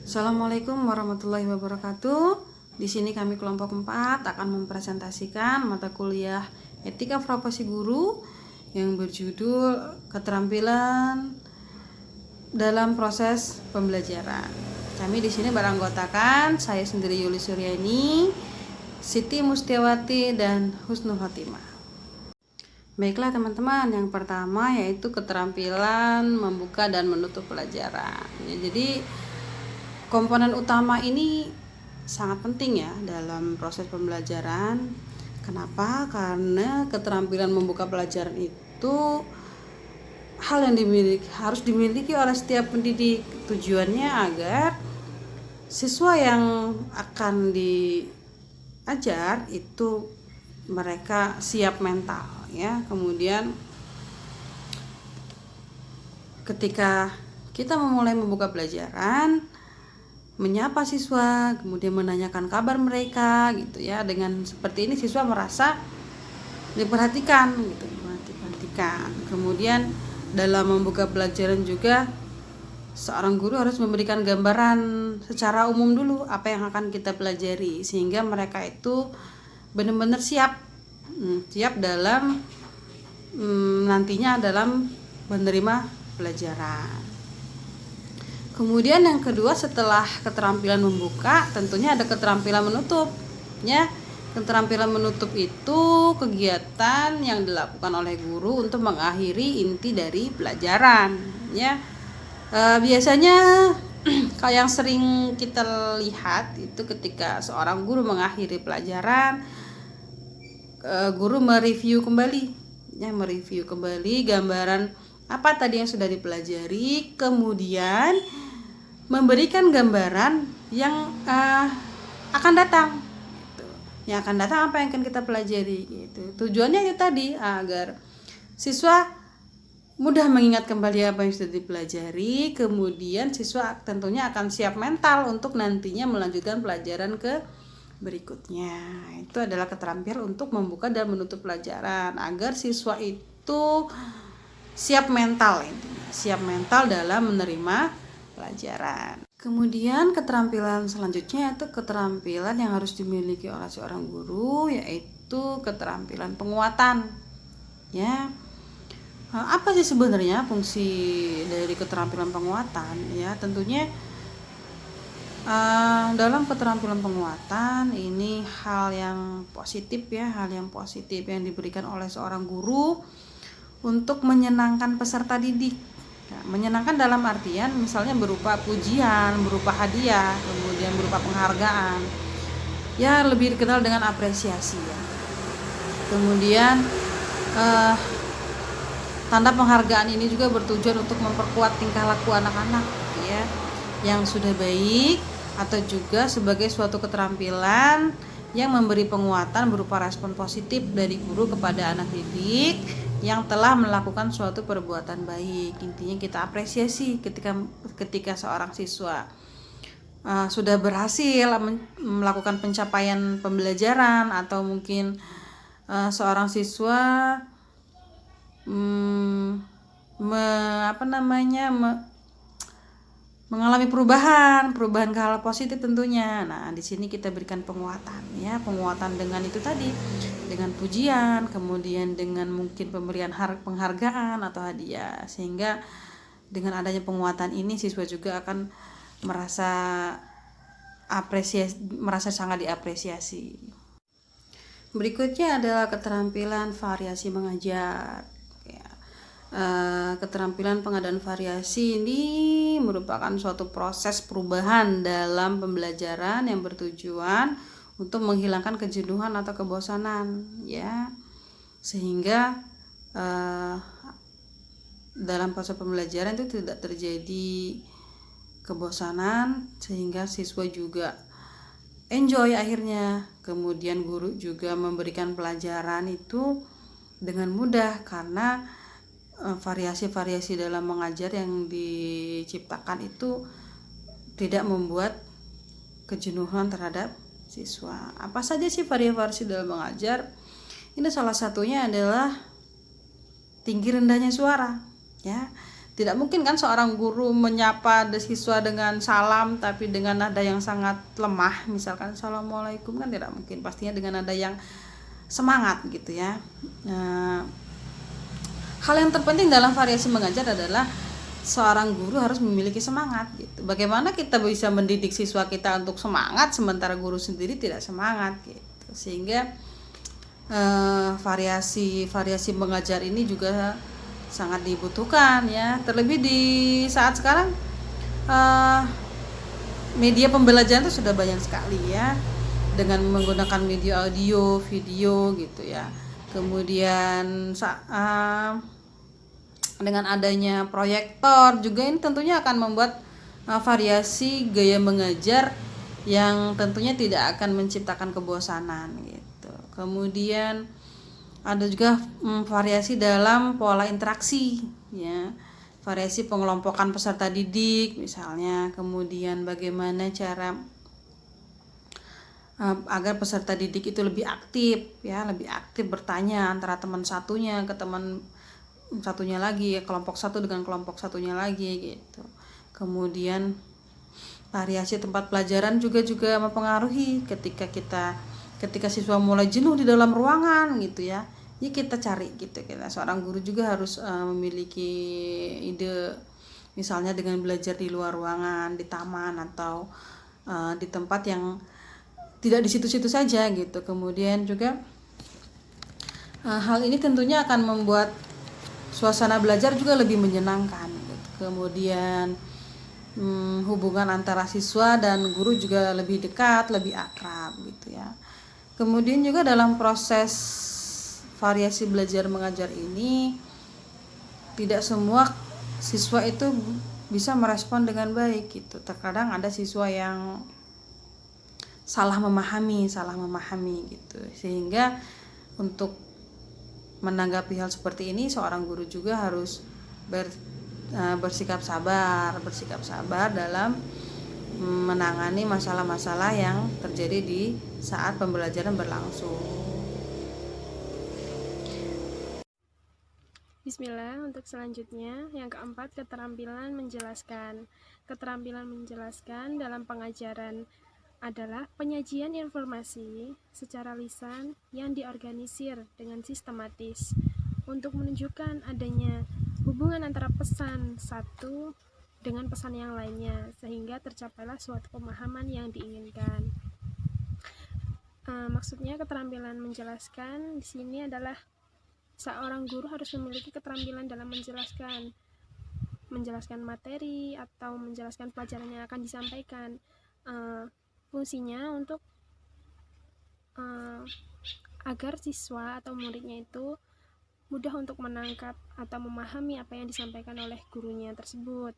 Assalamualaikum warahmatullahi wabarakatuh. Di sini kami kelompok 4 akan mempresentasikan mata kuliah Etika Profesi Guru yang berjudul Keterampilan dalam Proses Pembelajaran. Kami di sini beranggotakan saya sendiri Yuli Suryani, Siti Mustiawati dan Husnul Khotimah. Baiklah teman-teman, yang pertama yaitu keterampilan membuka dan menutup pelajaran. Jadi komponen utama ini sangat penting ya dalam proses pembelajaran. Kenapa? Karena keterampilan membuka pelajaran itu hal yang harus dimiliki oleh setiap pendidik. Tujuannya agar siswa yang akan diajar itu mereka siap mental ya. Kemudian ketika kita memulai membuka pelajaran, menyapa siswa, kemudian menanyakan kabar mereka gitu ya. Dengan seperti ini siswa merasa diperhatikan gitu, diperhatikan. Kemudian dalam membuka pelajaran juga seorang guru harus memberikan gambaran secara umum dulu apa yang akan kita pelajari sehingga mereka itu benar-benar siap dalam nantinya dalam menerima pelajaran. Kemudian yang kedua, setelah keterampilan membuka, tentunya ada keterampilan menutup. Ya, keterampilan menutup itu kegiatan yang dilakukan oleh guru untuk mengakhiri inti dari pelajaran. Ya, biasanya kalau yang sering kita lihat itu ketika seorang guru mengakhiri pelajaran, guru mereview kembali, gambaran apa tadi yang sudah dipelajari, kemudian memberikan gambaran yang akan datang gitu. Yang akan datang apa yang akan kita pelajari gitu. Tujuannya itu tadi agar siswa mudah mengingat kembali apa yang sudah dipelajari, kemudian siswa tentunya akan siap mental untuk nantinya melanjutkan pelajaran ke berikutnya. Itu adalah keterampilan untuk membuka dan menutup pelajaran agar siswa itu siap mental, intinya siap mental dalam menerima pelajaran. Kemudian keterampilan selanjutnya itu keterampilan yang harus dimiliki oleh seorang guru, yaitu keterampilan penguatan. Ya, apa sih sebenarnya fungsi dari keterampilan penguatan? Ya, tentunya dalam keterampilan penguatan ini hal yang positif yang diberikan oleh seorang guru untuk menyenangkan peserta didik. Nah, menyenangkan dalam artian misalnya berupa pujian, berupa hadiah, kemudian berupa penghargaan. Ya, lebih dikenal dengan apresiasi ya. Kemudian tanda penghargaan ini juga bertujuan untuk memperkuat tingkah laku anak-anak ya yang sudah baik, atau juga sebagai suatu keterampilan yang memberi penguatan berupa respon positif dari guru kepada anak didik yang telah melakukan suatu perbuatan baik. Intinya kita apresiasi ketika seorang siswa sudah berhasil melakukan pencapaian pembelajaran, atau mungkin seorang siswa mengalami perubahan ke hal positif tentunya. Nah, di sini kita berikan penguatan ya, penguatan dengan itu tadi, dengan pujian, kemudian dengan mungkin pemberian penghargaan atau hadiah, sehingga dengan adanya penguatan ini siswa juga akan merasa sangat diapresiasi. Berikutnya adalah keterampilan variasi mengajar. Keterampilan pengadaan variasi ini merupakan suatu proses perubahan dalam pembelajaran yang bertujuan untuk menghilangkan kejenuhan atau kebosanan ya, sehingga dalam proses pembelajaran itu tidak terjadi kebosanan, sehingga siswa juga enjoy akhirnya. Kemudian guru juga memberikan pelajaran itu dengan mudah karena variasi-variasi dalam mengajar yang diciptakan itu tidak membuat kejenuhan terhadap siswa. Apa saja sih variasi dalam mengajar? Ini salah satunya adalah tinggi rendahnya suara ya. Tidak mungkin kan seorang guru menyapa siswa dengan salam tapi dengan nada yang sangat lemah, misalkan assalamualaikum, kan tidak mungkin, pastinya dengan nada yang semangat gitu ya. Nah, hal yang terpenting dalam variasi mengajar adalah seorang guru harus memiliki semangat gitu. Bagaimana kita bisa mendidik siswa kita untuk semangat sementara guru sendiri tidak semangat gitu. Sehingga variasi mengajar ini juga sangat dibutuhkan ya. Terlebih di saat sekarang media pembelajaran itu sudah banyak sekali ya, dengan menggunakan media audio, video gitu ya. Kemudian dengan adanya proyektor juga ini tentunya akan membuat variasi gaya mengajar yang tentunya tidak akan menciptakan kebosanan gitu. Kemudian ada juga variasi dalam pola interaksi ya, variasi pengelompokan peserta didik misalnya, kemudian bagaimana cara agar peserta didik itu lebih aktif ya, lebih aktif bertanya antara teman satunya ke teman satunya lagi, kelompok satu dengan kelompok satunya lagi gitu. Kemudian variasi tempat pelajaran juga mempengaruhi, ketika siswa mulai jenuh di dalam ruangan gitu ya kita cari gitu. Seorang guru juga harus memiliki ide, misalnya dengan belajar di luar ruangan, di taman atau di tempat yang tidak di situ-situ saja gitu. Kemudian juga hal ini tentunya akan membuat suasana belajar juga lebih menyenangkan gitu. Kemudian hubungan antara siswa dan guru juga lebih dekat, lebih akrab gitu ya. Kemudian juga dalam proses variasi belajar mengajar ini tidak semua siswa itu bisa merespon dengan baik gitu. Terkadang ada siswa yang salah memahami gitu. Sehingga untuk menanggapi hal seperti ini, seorang guru juga harus bersikap sabar dalam menangani masalah-masalah yang terjadi di saat pembelajaran berlangsung. Bismillah. Untuk selanjutnya, yang keempat, keterampilan menjelaskan. Keterampilan menjelaskan dalam pengajaran adalah penyajian informasi secara lisan yang diorganisir dengan sistematis untuk menunjukkan adanya hubungan antara pesan satu dengan pesan yang lainnya, sehingga tercapailah suatu pemahaman yang diinginkan. Maksudnya keterampilan menjelaskan di sini adalah seorang guru harus memiliki keterampilan dalam menjelaskan materi atau menjelaskan pelajaran yang akan disampaikan. Fungsinya untuk agar siswa atau muridnya itu mudah untuk menangkap atau memahami apa yang disampaikan oleh gurunya tersebut.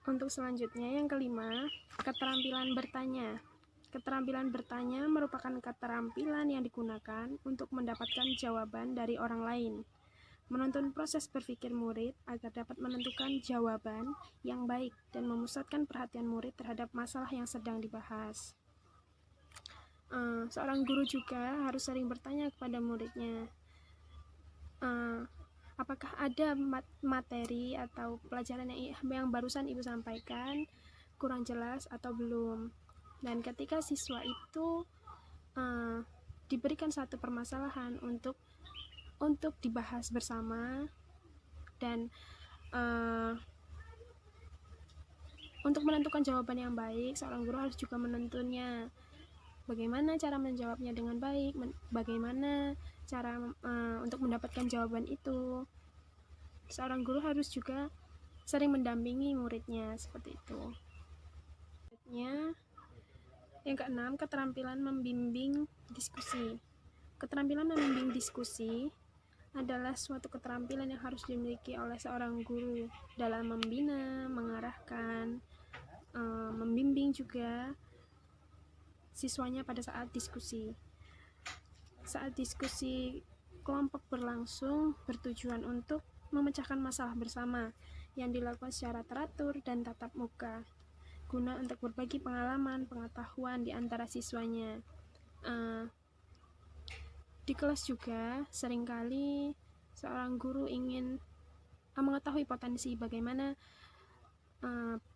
Untuk selanjutnya, yang kelima, keterampilan bertanya. Keterampilan bertanya merupakan keterampilan yang digunakan untuk mendapatkan jawaban dari orang lain, menuntun proses berpikir murid agar dapat menentukan jawaban yang baik dan memusatkan perhatian murid terhadap masalah yang sedang dibahas. Seorang guru juga harus sering bertanya kepada muridnya, apakah ada materi atau pelajaran yang barusan ibu sampaikan kurang jelas atau belum. Dan ketika siswa itu diberikan satu permasalahan untuk dibahas bersama dan untuk menentukan jawaban yang baik, seorang guru harus juga menentunya bagaimana cara menjawabnya dengan baik, bagaimana cara untuk mendapatkan jawaban itu. Seorang guru harus juga sering mendampingi muridnya, seperti itu. Yang keenam, keterampilan membimbing diskusi. Keterampilan membimbing diskusi adalah suatu keterampilan yang harus dimiliki oleh seorang guru dalam membina, mengarahkan, membimbing juga siswanya pada saat diskusi. Saat diskusi kelompok berlangsung bertujuan untuk memecahkan masalah bersama yang dilakukan secara teratur dan tatap muka, guna untuk berbagi pengalaman, pengetahuan di antara siswanya. Di kelas juga seringkali seorang guru ingin mengetahui potensi bagaimana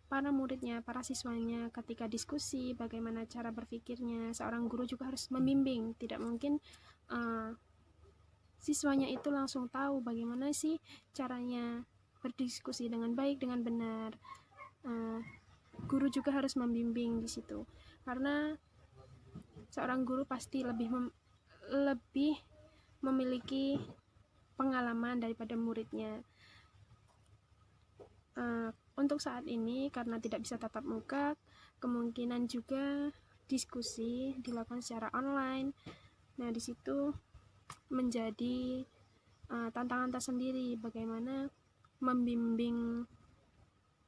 para muridnya, para siswanya ketika diskusi, bagaimana cara berpikirnya. Seorang guru juga harus membimbing. Tidak mungkin siswanya itu langsung tahu bagaimana sih caranya berdiskusi dengan baik, dengan benar. Guru juga harus membimbing di situ, karena seorang guru pasti lebih memiliki pengalaman daripada muridnya. Untuk saat ini karena tidak bisa tatap muka, kemungkinan juga diskusi dilakukan secara online. Nah, di situ menjadi tantangan tersendiri bagaimana membimbing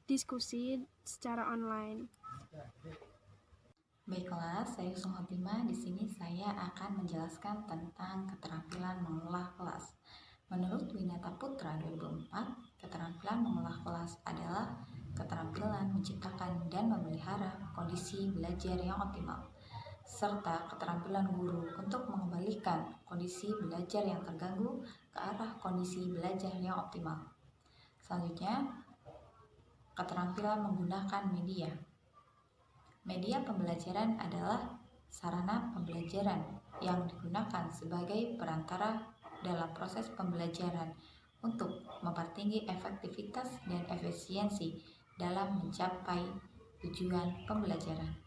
diskusi secara online. Baiklah, saya Suhatima. Di sini saya akan menjelaskan tentang keterampilan mengolah kelas. Menurut Winata Putra 2004, keterampilan mengolah kelas adalah keterampilan menciptakan dan memelihara kondisi belajar yang optimal, serta keterampilan guru untuk mengembalikan kondisi belajar yang terganggu ke arah kondisi belajar yang optimal. Selanjutnya, keterampilan menggunakan media. Media pembelajaran adalah sarana pembelajaran yang digunakan sebagai perantara dalam proses pembelajaran untuk mempertinggi efektivitas dan efisiensi dalam mencapai tujuan pembelajaran.